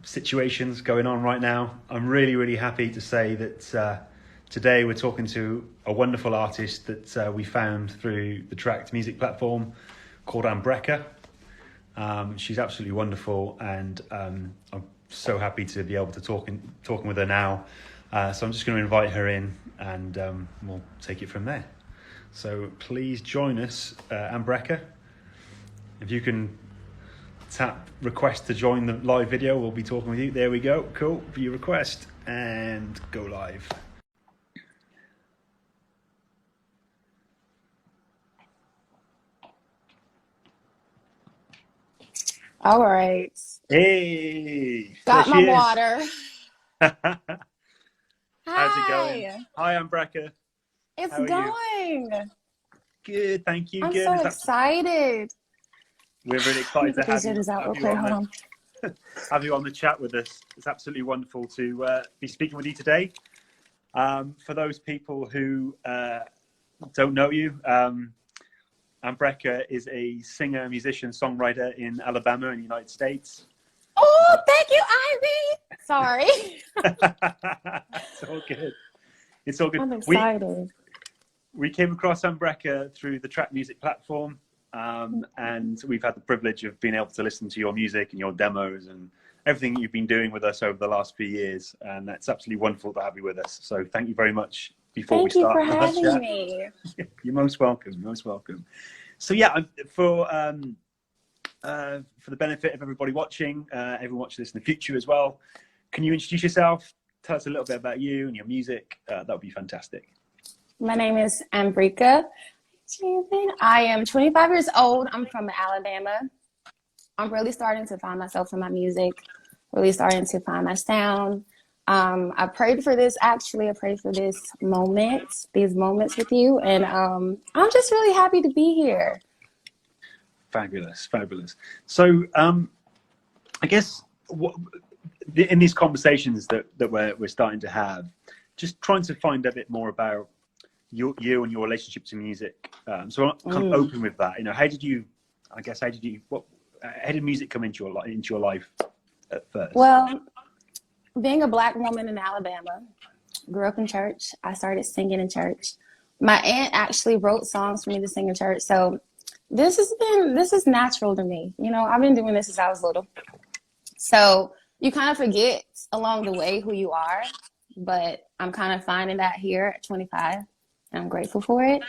situations going on right now. I'm really happy to say that today we're talking to a wonderful artist that we found through the Tracked music platform called Ambreka. She's absolutely wonderful, and I'm so happy to be able to talking with her now. So I'm just going to invite her in, and we'll take it from there. So please join us, Ambreka. If you can tap request to join the live video, we'll be talking with you. There we go. Cool. View request and go live. All right. Hey, Got there my she is. water. How's it going? Hi. Hi, Ambreka. It's How are you? going. Good, thank you. I'm Good. so excited. We're really Let me excited to get these have zitters out real you quick. on Hold on. have you on the chat with us. It's absolutely wonderful to be speaking with you today. For those people who don't know you, Ambreka is a singer, musician, songwriter in Alabama in the United States. Oh, thank you, Ivy. Sorry. It's all good. It's all good. I'm excited. We came across Ambreka through the Track music platform, and we've had the privilege of being able to listen to your music and your demos and everything you've been doing with us over the last few years, and that's absolutely wonderful to have you with us. So thank you very much. Thank you for having me. You're most welcome. Most welcome. So yeah, for the benefit of everybody watching, everyone watching this in the future as well, can you introduce yourself? Tell us a little bit about you and your music. That would be fantastic. My name is Ambreka. I am 25 years old. I'm from Alabama. I'm really starting to find myself in my music, really starting to find my sound. I prayed for this, actually. I prayed for these moments with you. And I'm just really happy to be here. Fabulous. So I guess in these conversations that we're starting to have, just trying to find a bit more about you and your relationship to music. So I'm kind of open with that. You know, how did music come into your life at first? Well, being a Black woman in Alabama, grew up in church. I started singing in church. My aunt actually wrote songs for me to sing in church. So this is natural to me. You know, I've been doing this since I was little. So you kind of forget along the way who you are, but I'm kind of finding that here at 25, and I'm grateful for it.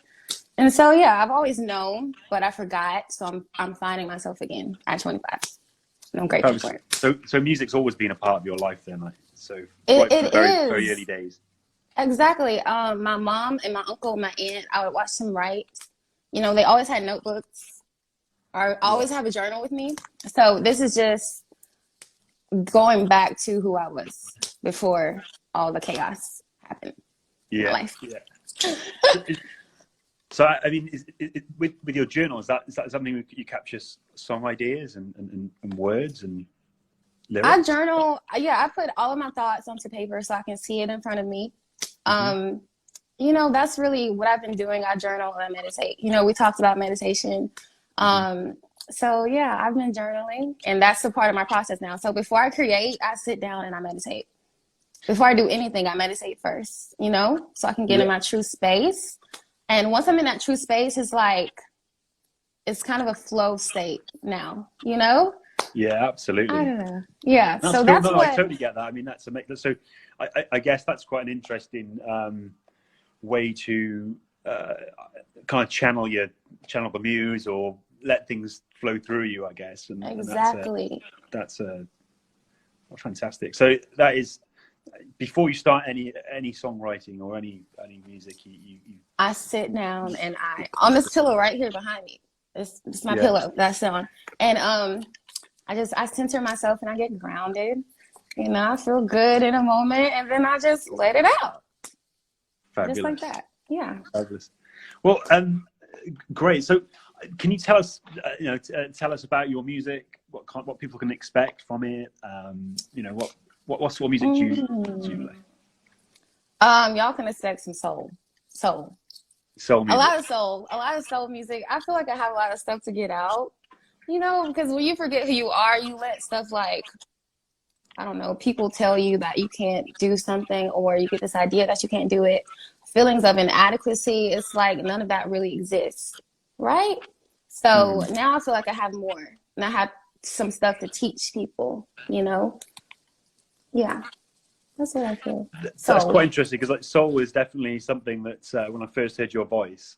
And so, yeah, I've always known, but I forgot. So I'm finding myself again at 25. And I'm grateful for it. So music's always been a part of your life then, like, so it from the very, is. very early days. Exactly. My mom and my uncle, my aunt, I would watch them write. You know, they always had notebooks. I always have a journal with me. So this is just going back to who I was before all the chaos happened in my life. Yeah. So I mean, with your journal, is that something you capture song ideas and words and lyrics? I journal. Yeah, I put all of my thoughts onto paper so I can see it in front of me. You know, that's really what I've been doing. I journal and I meditate. You know, we talked about meditation. So yeah, I've been journaling, and that's a part of my process now. So before I create, I sit down and I meditate. Before I do anything, I meditate first, you know, so I can get in my true space. And once I'm in that true space, it's kind of a flow state now, you know? Yeah, absolutely. I don't know. Yeah, I totally get that. I mean, so I guess that's quite an interesting way to kind of channel the muse or let things flow through you, I guess. And exactly. That's fantastic. So that is before you start any songwriting or any music, I sit down and on this pillow right here behind me. It's my pillow that's on, and I center myself and I get grounded. You know, I feel good in a moment, and then I just let it out. Fabulous. Just like that. Yeah. Fabulous. Well, great. So, can you tell us, tell us about your music? What people can expect from it? You know, what sort of music do you play? Y'all can expect some soul music. A lot of soul music. I feel like I have a lot of stuff to get out. You know, because when you forget who you are, you let stuff like I don't know, people tell you that you can't do something, or you get this idea that you can't do it, feelings of inadequacy, it's like none of that really exists, right? So now I feel like I have more, and I have some stuff to teach people, you know? Yeah, that's what I feel. That's quite interesting, because like soul is definitely something that when I first heard your voice,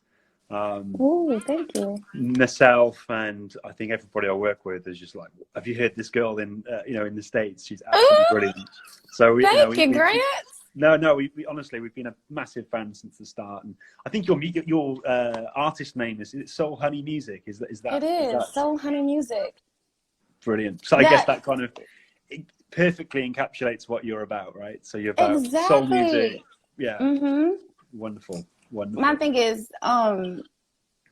Oh, thank you. myself and I think everybody I work with is just like, have you heard this girl in in the States? She's absolutely Ooh, brilliant. So thank you, Grant. we honestly, we've been a massive fan since the start, and I think your artist name is it Soul Honey Music? Is It that is Soul Honey Music. brilliant? So I guess that kind of it perfectly encapsulates what you're about, right? So you're about soul music. Exactly. Yeah. Mm-hmm. Wonderful. My thing is,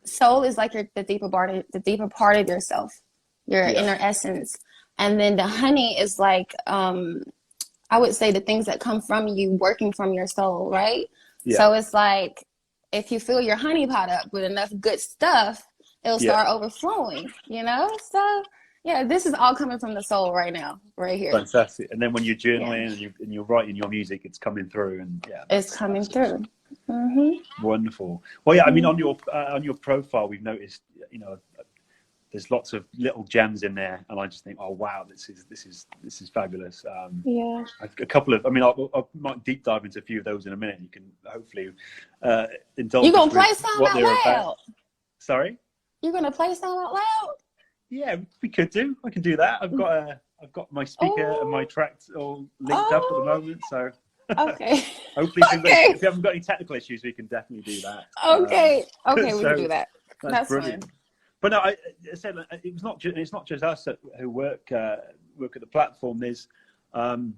soul is like the deeper part of yourself, your inner essence, and then the honey is like, I would say the things that come from you, working from your soul, right? Yeah. So it's like, if you fill your honey pot up with enough good stuff, it'll start overflowing, you know? So yeah, this is all coming from the soul right now, right here. Fantastic. And then when you're journaling and you're writing your music, it's coming through, and it's coming through. Mm-hmm. Wonderful. Well, yeah, I mean, on your profile, we've noticed, there's lots of little gems in there, and I just think, oh wow, this is fabulous. A couple of, I mean, I might deep dive into a few of those in a minute. You can hopefully indulge. You gonna play some out loud? About. Sorry. You're gonna play some out loud? Yeah, we could do. I can do that. I've got my speaker and my tracks all linked up at the moment, so. Okay. Hopefully, if you haven't got any technical issues, we can definitely do that. Okay. We can do that. That's brilliant. fine. But no, I said it's not just us who work at the platform. There's one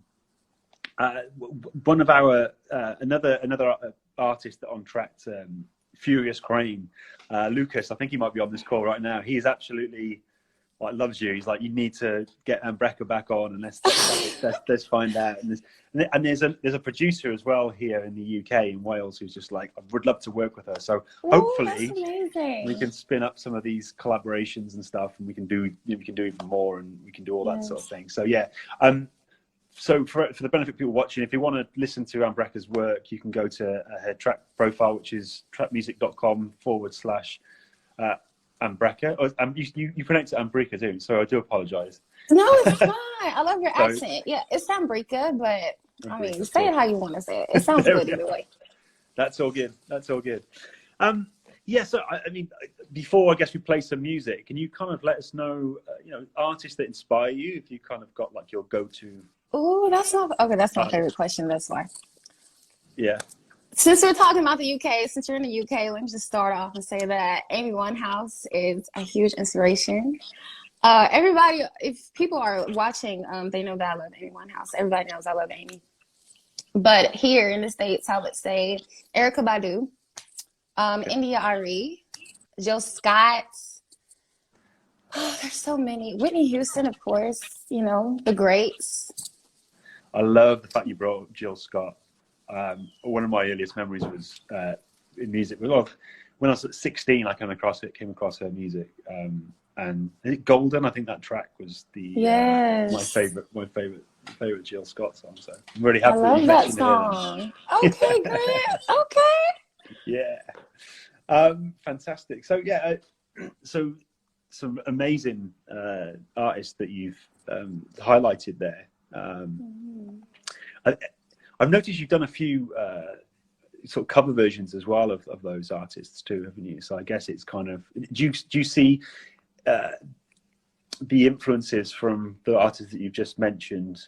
of our another artist that on tracked Furious Crane, Lucas. I think he might be on this call right now. He is absolutely loves you. He's like, you need to get Ambreka back on, and let's find out. And there's a producer as well here in the UK, in Wales, who's just like, I would love to work with her. So hopefully we can spin up some of these collaborations and stuff, and we can do even more, and we can do all that sort of thing. So yeah. So for the benefit of people watching, if you want to listen to Ambreka's work, you can go to her track profile, which is trackmusic.com/ Ambreka. You pronounce it Ambreka too, so I do apologise. No, it's fine. I love your accent. Yeah, it's Ambreka, but I mean, say it how you want to say it. It sounds good either way. That's all good. Yeah, so I mean, before I guess we play some music, can you kind of let us know, artists that inspire you? If you kind of got like your go-to. Oh, that's my favorite question. That's why. Yeah. Since we're talking about the UK, since you're in the UK, let me just start off and say that Amy Winehouse is a huge inspiration. Everybody, if people are watching, they know that I love Amy Winehouse. Everybody knows I love Amy. But here in the States, I would say Erykah Badu, India Arie, Jill Scott. Oh, there's so many. Whitney Houston, of course, the greats. I love the fact you brought up Jill Scott. One of my earliest memories was in music. Well, when I was 16, I came across her music, and Golden. I think that track was my favorite Jill Scott song. So I'm really happy. I love that song. Okay, great. Okay. Yeah, fantastic. So yeah, so some amazing artists that you've highlighted there. I've noticed you've done a few sort of cover versions as well of those artists too, haven't you? So I guess it's kind of, do you see the influences from the artists that you've just mentioned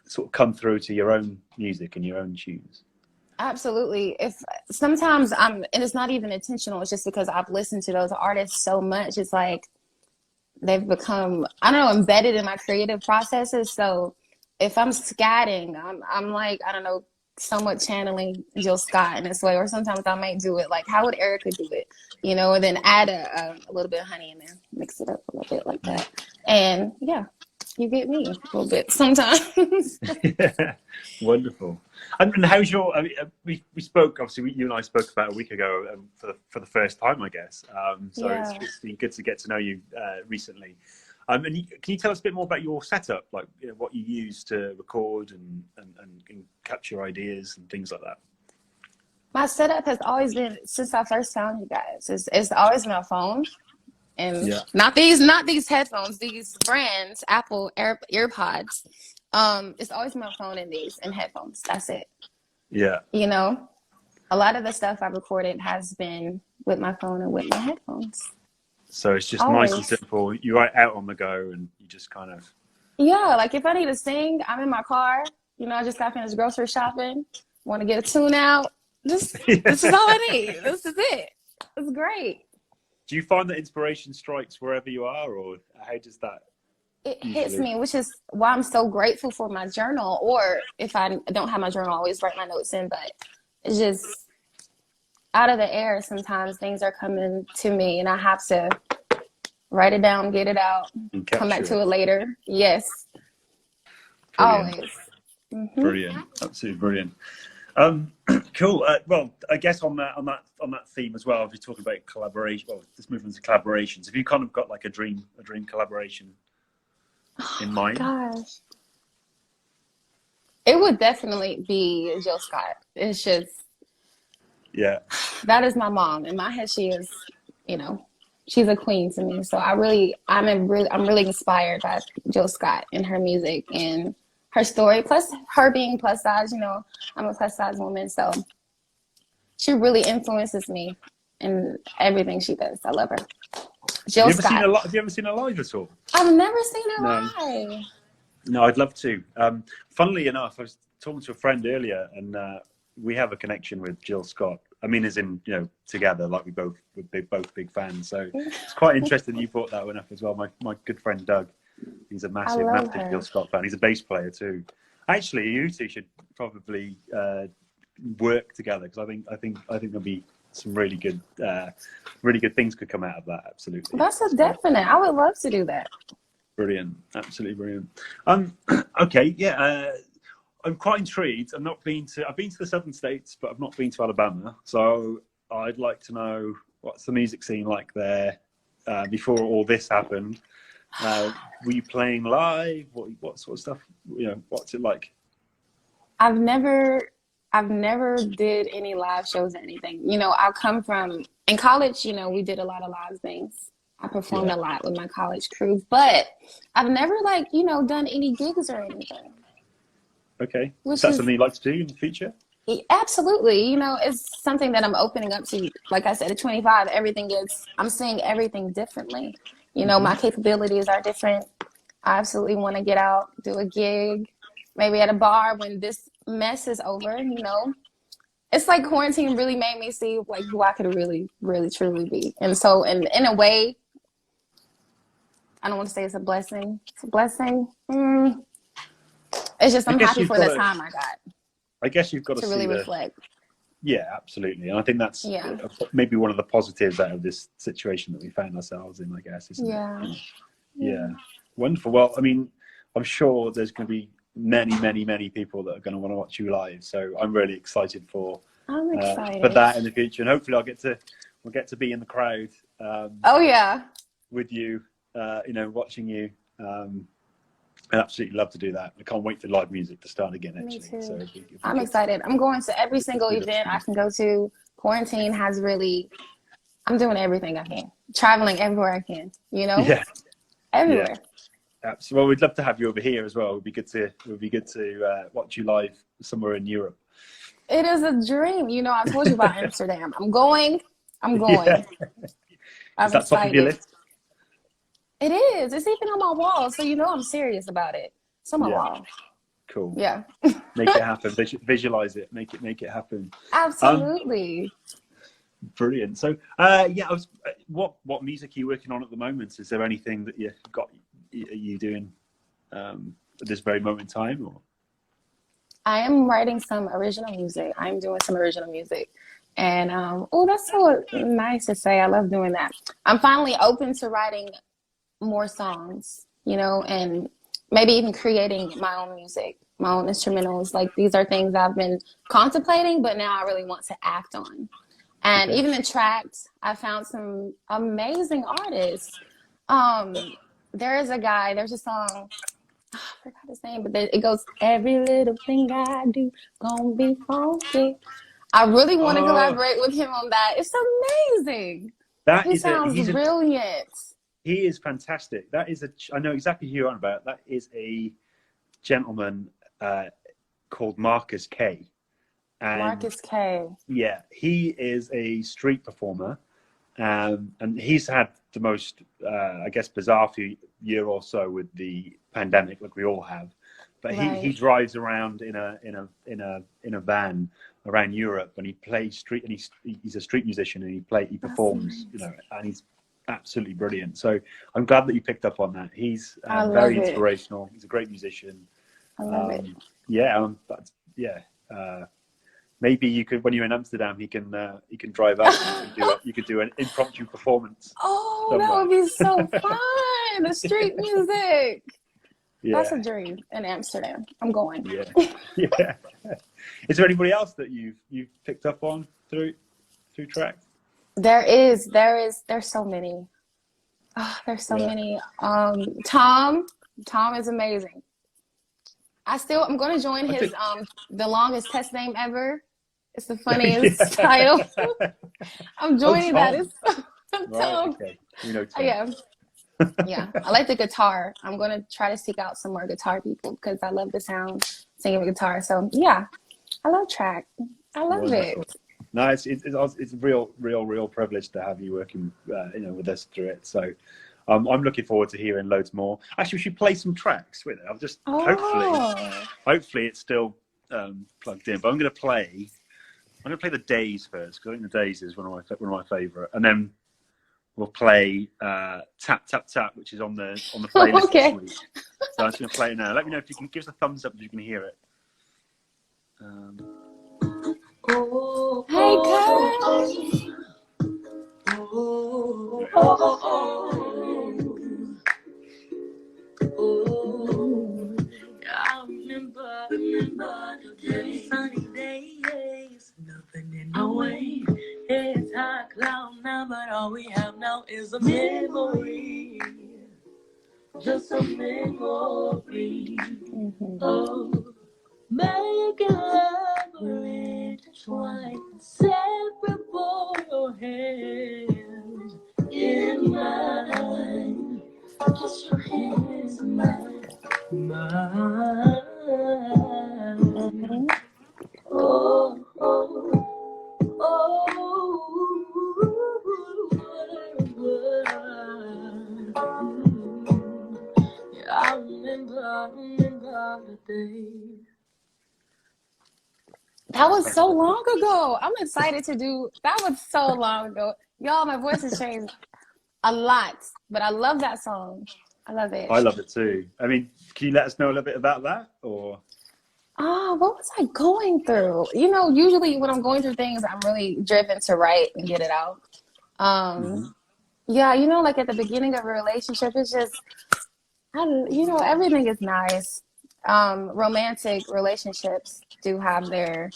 sort of come through to your own music and your own tunes? Absolutely. If sometimes and it's not even intentional, it's just because I've listened to those artists so much. It's like they've become, I don't know, embedded in my creative processes. So if I'm scatting, I'm like, I don't know, somewhat channeling Jill Scott in this way. Or sometimes I might do it like, how would Erykah do it? And then add a little bit of honey in there, mix it up a little bit like that. And yeah, you get me a little bit sometimes. Yeah, wonderful. And how's your, I mean, we spoke, obviously you and I spoke about a week ago for the first time, I guess. So it's been good to get to know you recently. And can you tell us a bit more about your setup, like what you use to record and capture ideas and things like that? My setup has always been, since I first found you guys, it's always my phone, and not these headphones, these brands, Apple earpods. It's always my phone and these and headphones. That's it. Yeah. You know, a lot of the stuff I've recorded has been with my phone and with my headphones. So it's just Always. nice and simple. You're out on the go and you just kind of... Yeah, like if I need to sing, I'm in my car. I just got finished grocery shopping. Want to get a tune out. This is all I need. This is it. It's great. Do you find that inspiration strikes wherever you are, or how does that... It hits me, which is why I'm so grateful for my journal. Or if I don't have my journal, I always write my notes in. But it's just out of the air. Sometimes things are coming to me, and I have to write it down, get it out, come back to it later. Yes, brilliant. Always. Mm-hmm. Brilliant, absolutely brilliant. Cool. Well, I guess on that theme as well, if you're talking about collaboration, well, this movement to collaborations, have you kind of got like a dream collaboration in mind? Gosh, it would definitely be Jill Scott. It's just, that is my mom. In my head, she is, she's a queen to me. So I'm really inspired by Jill Scott and her music and her story. Plus her being plus size, I'm a plus size woman. So she really influences me in everything she does. I love her. Jill Scott. Have you ever seen her live at all? I've never seen her live. No, I'd love to. Funnily enough, I was talking to a friend earlier, and we have a connection with Jill Scott. I mean, as in, together, like we're both big fans. So it's quite interesting that you brought that one up as well. My good friend Doug, he's a massive Jill Scott fan. He's a bass player too. Actually, you two should probably work together, because I think there'll be some really good things could come out of that. Absolutely. That's a definite. I would love to do that. Brilliant, absolutely brilliant. Okay, yeah. I'm quite intrigued. I've been to the southern states, but I've not been to Alabama. So I'd like to know, what's the music scene like there before all this happened? Were you playing live? What sort of stuff? What's it like? I've never did any live shows or anything. I come from, in college, we did a lot of live things. I performed a lot with my college crew, but I've never done any gigs or anything. Okay. Is that something you'd like to do in the future? Absolutely. It's something that I'm opening up to. Like I said, at 25, I'm seeing everything differently. My capabilities are different. I absolutely want to get out, do a gig, maybe at a bar when this mess is over, It's like quarantine really made me see like who I could really, really, truly be. And so in a way, I don't want to say it's a blessing. It's a blessing. It's just I'm happy for the time I got. I guess you've got to really reflect. Yeah, absolutely. And I think that's maybe one of the positives out of this situation that we found ourselves in, I guess, isn't it? Yeah. Wonderful. Well, I mean, I'm sure there's going to be many, many, many people that are going to want to watch you live. So I'm really excited for that in the future. And hopefully we'll get to be in the crowd. With you, watching you. I'd absolutely love to do that. I can't wait for live music to start again, actually. Me too. So I'm excited. I'm going to every single event I can go to. Quarantine has really, I'm doing everything I can. Traveling everywhere I can, Yeah. Everywhere. Yeah. Well, we'd love to have you over here as well. It would be good to watch you live somewhere in Europe. It is a dream. I told you about Amsterdam. I'm going. Yeah. I'm is that excited. top of your list? It is. It's even on my wall, so I'm serious about it. It's on my wall. Cool. Yeah. Make it happen. Visualize it. Make it happen. Absolutely. Brilliant. So, what music are you working on at the moment? Is there anything that are you doing at this very moment in time? Or? I am writing some original music. I'm doing some original music. And, that's so nice to say. I love doing that. I'm finally open to writing more songs, and maybe even creating my own music, my own instrumentals. Like, these are things I've been contemplating, but now I really want to act on. And even in tracks, I found some amazing artists. There's a song, I forgot his name, but it goes, every little thing I do gonna be funky. I really want to Oh, collaborate with him on that. It's amazing. that He is a sounds brilliant. he is fantastic. That is I know exactly who you're on about. That is a gentleman called Marcus K. And Marcus K. yeah, he is a street performer, and he's had the most, I guess, bizarre year or so with the pandemic, like we all have. But he Right. drives around in a van around Europe, and he plays street, and he's a street musician, and he That's performs, nice. you know, and he's absolutely brilliant. So I'm glad that you picked up on that. He's I very love it. inspirational. He's a great musician. I love it. Yeah, yeah. Maybe you could, when you're in Amsterdam, he can drive up and you could do an impromptu performance Oh, that somewhere. would be so fun. The street music. That's a Yeah, dream in Amsterdam. I'm going. yeah, yeah. Is there anybody else that you've picked up on through tracks? There's so many. Oh, there's so Yeah. many. Tom is amazing. I'm going to join I his think. the longest test name ever. It's the Yeah. funniest style. I'm Oh, joining that. Tom. It's Right. Tom. Okay. You know Tom. Yeah, yeah. I like the guitar. I'm going to try to seek out some more guitar people because I love the sound singing with guitar. So yeah, I love track. I love Wonderful. it. No, it's a real privilege to have you working, with us through it. So, I'm looking forward to hearing loads more. Actually, we should play some tracks with it. I'll just Oh, hopefully it's still plugged in. But I'm going to play the Days first, because I think the Days is one of my favourite, and then we'll play Tap Tap Tap, which is on the playlist okay. this week. So I'm just going to play it now. Let me know if you can give us a thumbs up if you can hear it. Hey, girl. I remember the days, sunny days, nothing in the way. It's high cloud now, but all we have now is a memory, just a memory. Oh, making love intertwined, inseparable, your hands in mine, just your hands in mine. Mine. Oh, oh, oh. Yeah, I remember the day. That was so long ago. I'm excited to do. That was so long ago. Y'all, my voice has changed a lot, but I love that song. I love it. I love it too. I mean, can you let us know a little bit about that, or? Oh, what was I going through? Usually when I'm going through things, I'm really driven to write and get it out. Yeah, like at the beginning of a relationship, it's just, everything is nice. Romantic relationships do have their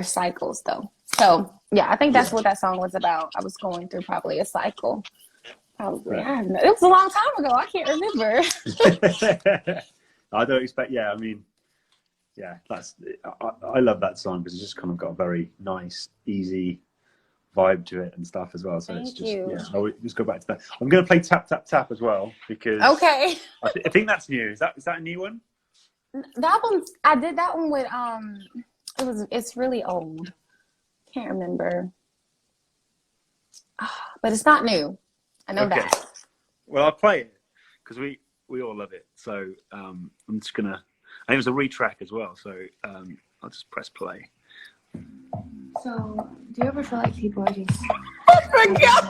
cycles, though. So yeah, I think that's what that song was about. I was going through probably a cycle. Probably, Right. I don't know. It was a long time ago. I can't remember. I don't expect. Yeah, I mean, yeah, I love that song because it's just kind of got a very nice, easy vibe to it and stuff as well. So it's Thank just you. yeah. I'll just go back to that. I'm going to play Tap Tap Tap as well because Okay. I think that's new. Is that a new one? I did that one with it's really old. Can't remember. But it's not new. I know that. Well, I'll play it because we all love it. So I'm just gonna. And it was a retrack as well. So I'll just press play. So, do you ever feel like people are just... I forgot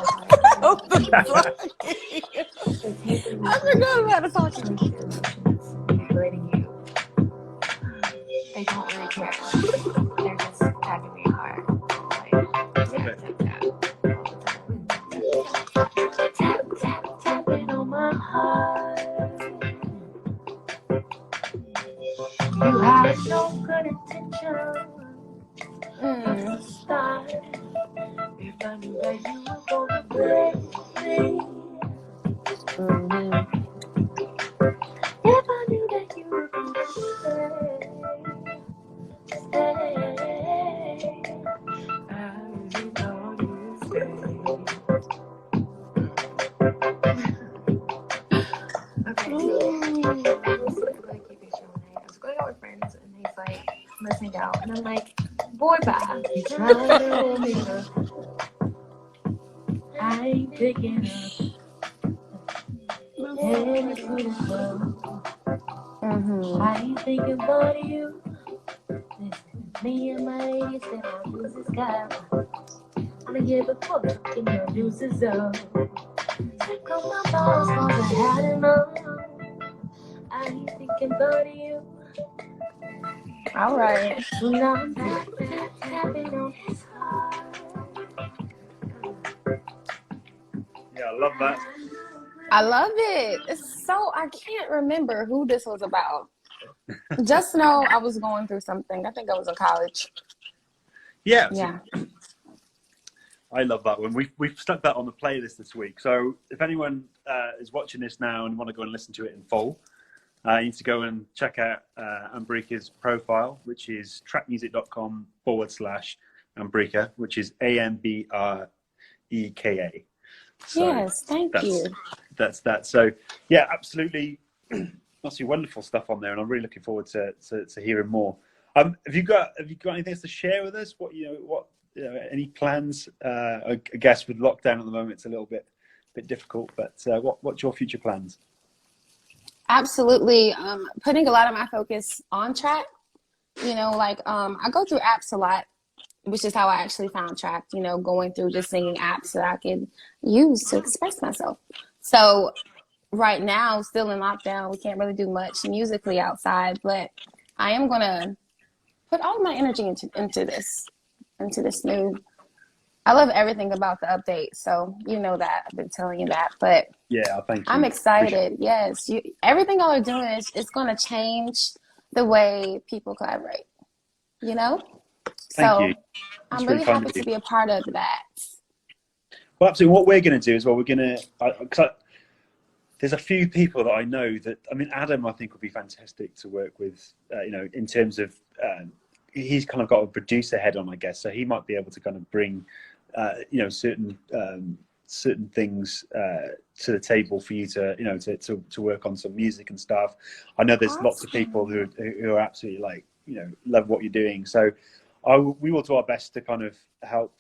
about the talking. Manipulating you? They don't really care. They're just tapping your heart. Like, tap, tap, tap, tap, tapping on my heart. You had no good intention. Start. If I knew that you were gonna break me, If I knew that you would stay, I really thought you'd stay. Okay, so I was like, keeping show night. I was going out with friends, and he's like, let's hang out. And I'm like, boy, bye. He's trying to hold me up. I ain't picking up. And it's good as well. I ain't thinking about you. Listen, me and my lady said my blues is got. I'ma give a fuck in your juices up. Take on my balls, cause I had enough. I ain't thinking about you. All right. So now I'm tapping on his heart. Yeah, I love that. I love it. It's so, I can't remember who this was about. Just know I was going through something. I think I was in college. Yeah, Yeah. I love that one. We've stuck that on the playlist this week. So if anyone is watching this now and want to go and listen to it in full, you need to go and check out Ambreka's profile, which is trackmusic.com/Ambreka, which is AMBREKA. So Yes, thank you. That's that. So yeah, absolutely. Mostly wonderful stuff on there, and I'm really looking forward to hearing more. Have you got anything else to share with us? Any plans? I guess with lockdown at the moment, it's a little bit difficult. But what's your future plans? Absolutely. Putting a lot of my focus on track. I go through apps a lot, which is how I actually found track. Going through just singing apps that I can use to express myself. So right now, still in lockdown, we can't really do much musically outside, but I am going to put all my energy into this new. I love everything about the update, so you know that. I've been telling you that, but yeah, thank you. I'm excited. Yes, everything y'all are doing it's going to change the way people collaborate, Thank So you. I'm really happy to be a part of that. Well, absolutely. What we're going to do is, we're going to, there's a few people that I know that, Adam, I think would be fantastic to work with, in terms of, he's kind of got a producer head on, I guess. So he might be able to kind of bring, certain things to the table for you to, to work on some music and stuff. I know there's lots of people who are absolutely love what you're doing. So we will do our best to kind of help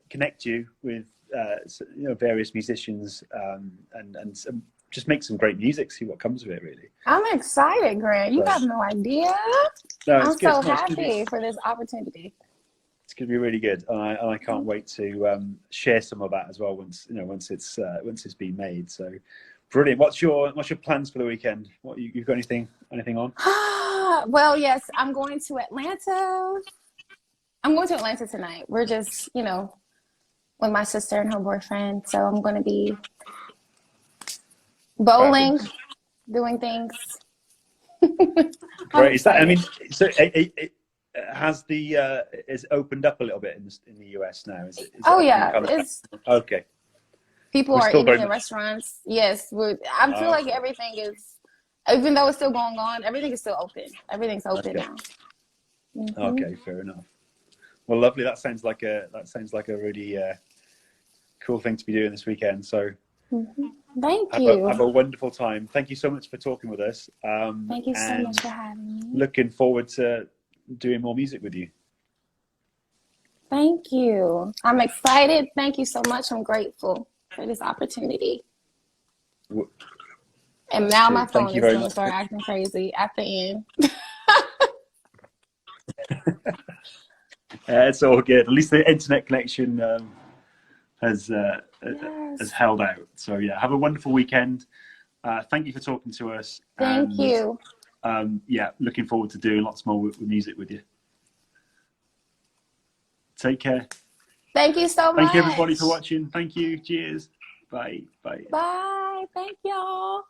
connect you with, various musicians, and just make some great music, see what comes of it, really. I'm excited, Grant. You have no idea. No, I'm so happy for this opportunity. It's going to be really good, and I can't wait to share some of that as well once it's been made. So brilliant. What's your plans for the weekend? You've got anything on? Well, yes, I'm going to Atlanta. I'm going to Atlanta tonight. We're just with my sister and her boyfriend, so I'm going to be bowling, doing things. Great. Is that? So it has is opened up a little bit in the US now. Is it yeah, it's okay. People are eating in restaurants. Yes, I feel like everything is, even though it's still going on, everything is still open. Everything's open now. Okay, fair enough. Well, lovely. That sounds like a really cool thing to be doing this weekend. So. Thank you. Have a wonderful time. Thank you so much for talking with us. Thank you so much for having me. Looking forward to doing more music with you. Thank you. I'm excited. Thank you so much. I'm grateful for this opportunity. And now my phone is going to start acting crazy at the end. It's all good. At least the internet connection has held out. So yeah, have a wonderful weekend. Thank you for talking to us. Thank you. Looking forward to doing lots more music with you. Take care. Thank you so much. Thank you everybody for watching. Thank you. Cheers. Bye. Bye. Thank y'all.